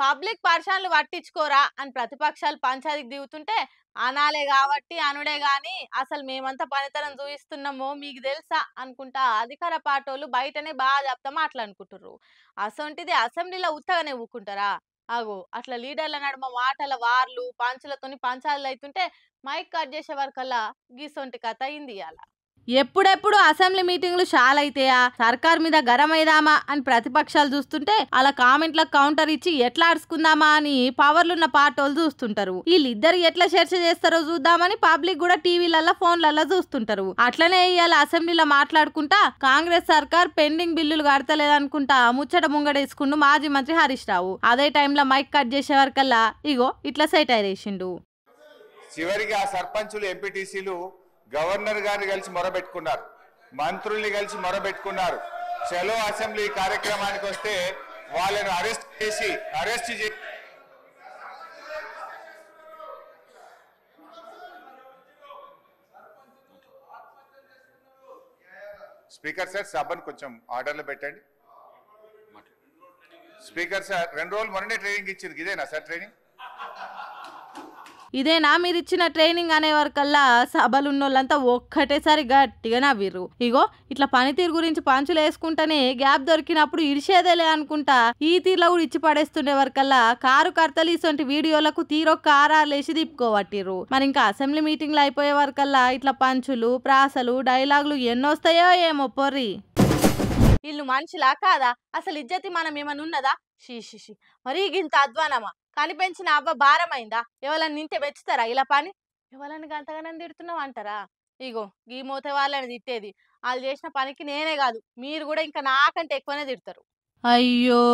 Public పర్సన్లు పట్టించుకోరా అని ప్రతిపక్షాలు పంచాయతీకి దిగుతుంటే అనాలే కాబట్టి అనుడే గాని అసలు మేమంతా పనితనం చూపిస్తున్నామో మీకు తెలుసా అనుకుంటా అధికార పార్టీలు బయటనే బాగా చెప్తా మాట్లాడుకుంటుర్రు. అసొంటిది అసెంబ్లీలో ఉత్తగానే ఊకుంటారా? అగో అట్లా లీడర్ల నడుమ మాటల వార్లు పంచులతోని పంచాలు అవుతుంటే మైక్ కట్ చేసే వరకల్లా గీసొంటి కథ అయింది ఇవాళ. ఎప్పుడెప్పుడు అసెంబ్లీ మీటింగ్లు షాలైతాయా, సర్కార్ మీద గరమైదామా అని ప్రతిపక్షాలు చూస్తుంటే అలా కామెంట్లకు కౌంటర్ ఇచ్చి ఎట్లా అడుచుకుందామా అని పవర్లున్న పార్టీలు చూస్తుంటారు. వీళ్ళిద్దరు ఎట్లా చర్చ చేస్తారో చూద్దామని పబ్లిక్ కూడా టీవీలలో ఫోన్లలో చూస్తుంటారు. అట్లనే ఇవాళ అసెంబ్లీలో మాట్లాడుకుంటా కాంగ్రెస్ సర్కార్ పెండింగ్ బిల్లులు కడతలేదనుకుంటా ముచ్చట ముంగడేసుకుంటూ మాజీ మంత్రి హరీష్ రావు అదే టైంలో మైక్ కట్ చేసే వరకల్లా ఇగో ఇట్లా సెటైర్ వేసిండు. చివరికి ఆ సర్పంచులు ఎంపీటీసీలు గవర్నర్ గారిని కలిసి మొరబెట్టుకున్నారు, మంత్రుల్ని కలిసి మొరబెట్టుకున్నారు. చలో అసెంబ్లీ కార్యక్రమానికి వస్తే వాళ్ళను అరెస్ట్ చేసి స్పీకర్ సార్ సభను కొంచెం ఆర్డర్లో పెట్టండి. స్పీకర్ సార్ 2 రోజులు మొన్ననే ట్రైనింగ్ ఇచ్చింది, ఇదేనా సార్ ట్రైనింగ్? ఇదేనా మీరిచ్చిన ట్రైనింగ్ అనే వరకల్లా సభలున్నోళ్ళంతా ఒక్కటేసారి గట్టిగా నవ్విర్రు. ఇగో ఇట్లా పనితీరు గురించి పంచులు వేసుకుంటానే గ్యాప్ దొరికినప్పుడు ఇడిచేదేలే అనుకుంటా ఈ తీరులో కూడా ఇచ్చి పడేస్తుండే వరకల్లా కారు కర్తలు ఇసొంటి వీడియోలకు తీరొక్క ఆరాలేసి తిప్పుకోవట్టిర్రు. మరి ఇంకా అసెంబ్లీ మీటింగ్లు అయిపోయే వరకల్లా ఇట్లా పంచులు ప్రాసలు డైలాగులు ఎన్నొస్తాయో ఏమో పొర్రి. వీళ్ళు మనుషులా కాదా? అసలు ఇజ్జతి మనం ఏమన్నా ఉన్నదా? షీ మరీ ఇంత అధ్వానమా? కనిపెంచిన అవ్వ భారమైందా? ఎవరన్నా నింటే మెచ్చుతారా ఇలా పని? ఎవరన్నా గంతగానం తిడుతున్నావు అంటారా? ఇగో ఈ మోతే వాళ్ళని తిట్టేది వాళ్ళు చేసిన పనికి నేనే కాదు మీరు కూడా ఇంకా నాకంటే ఎక్కువనే తిడతారు. అయ్యో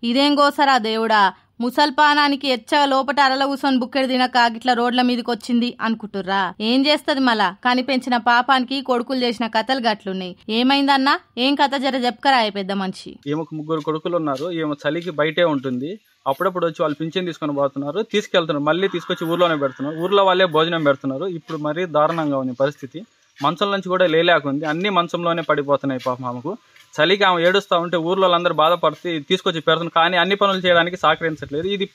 ఇదేం గోసరా దేవుడా, ముసల్పానానికి ఎచ్చ లోపట అరల కూసొని బుక్కెడు తినక గిట్ల రోడ్ల మీదకి వచ్చింది అనుకుంటుర్రా? ఏం చేస్తుంది మళ్ళా? కనిపెంచిన పాపానికి కొడుకులు చేసిన కథలు గట్లున్నాయి. ఏమైందన్నా? ఏం కథ జర చెప్పుకరా పెద్ద మనిషి. ఈమెకు 3 కొడుకులు ఉన్నారు. ఈమె చలికి బయటే ఉంటుంది. అప్పుడప్పుడు వచ్చి వాళ్ళు పింఛన్ తీసుకొని పోతున్నారు, తీసుకెళ్తున్నారు, మళ్ళీ తీసుకొచ్చి ఊర్లోనే పెడుతున్నారు. ఊర్లో వాళ్ళే భోజనం పెడుతున్నారు. ఇప్పుడు మరీ దారుణంగా ఉంది పరిస్థితి. మంచం నుంచి కూడా లేకుంది, అన్ని మంచంలోనే పడిపోతున్నాయి పాపం. ఆమెకు చలికి ఆమె ఏడుస్తూ ఉంటే ఊర్లో వాళ్ళందరూ బాధపడుతూ తీసుకొచ్చి పెడుతున్నారు. కానీ అన్ని పనులు చేయడానికి సహకరించట్లేదు. ఇది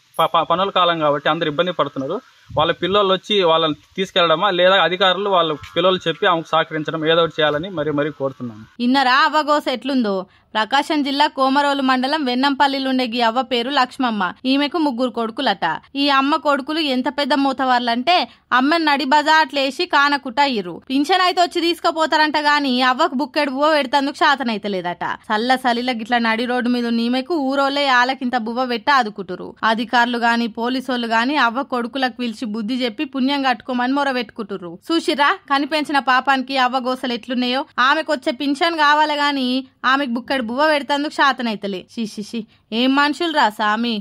పనుల కాలం కాబట్టి అందరు ఇబ్బంది పడుతున్నారు. వాళ్ళ పిల్లలు వచ్చి వాళ్ళని తీసుకెళ్లడమా లేదా అధికారులు వాళ్ళ పిల్లలు చెప్పి ఆమెకు సహకరించడం ఏదో ఒకటి చేయాలని మరీ కోరుతున్నాను. ఇన్నరా అవ్వగోస ఎట్లుందో? ప్రకాశం జిల్లా కోమరోలు మండలం వెన్నంపల్లిలుండే ఈ అవ్వ పేరు లక్ష్మమ్మ. ఈమెకు 3 కొడుకులట. ఈ అమ్మ కొడుకులు ఎంత పెద్ద మూతవార్లంటే అమ్మని నడి బజాట్లేసి కానకుట అయ్యిర్రు. పింఛన్ అయితే వచ్చి తీసుకుపోతారంట గాని అవ్వకు బుక్కెడు బువ్వ పెడతందుకు శాతనైతలేదట. సలిల గిట్ల నడి రోడ్డు మీద ఈమెకు ఊరోళ్ళే ఆలకింత బువ్వ పెట్టి ఆదుకుంటురు. అధికారులు గాని పోలీసోళ్ళు గాని అవ్వ కొడుకులకు పిలిచి బుద్ధి చెప్పి పుణ్యం కట్టుకోమని మొరబెట్టుకుంటుర్రు. చూసిరా కనిపెంచిన పాపానికి అవ్వ గోసలు ఎట్లున్నాయో? ఆమెకొచ్చే పింఛన్ కావాలి గాని ఆమెకు బుక్కెడు బువ్వ పెడతందుకు శాతనైతలే. షీ ఏం మనుషులు రా సామి.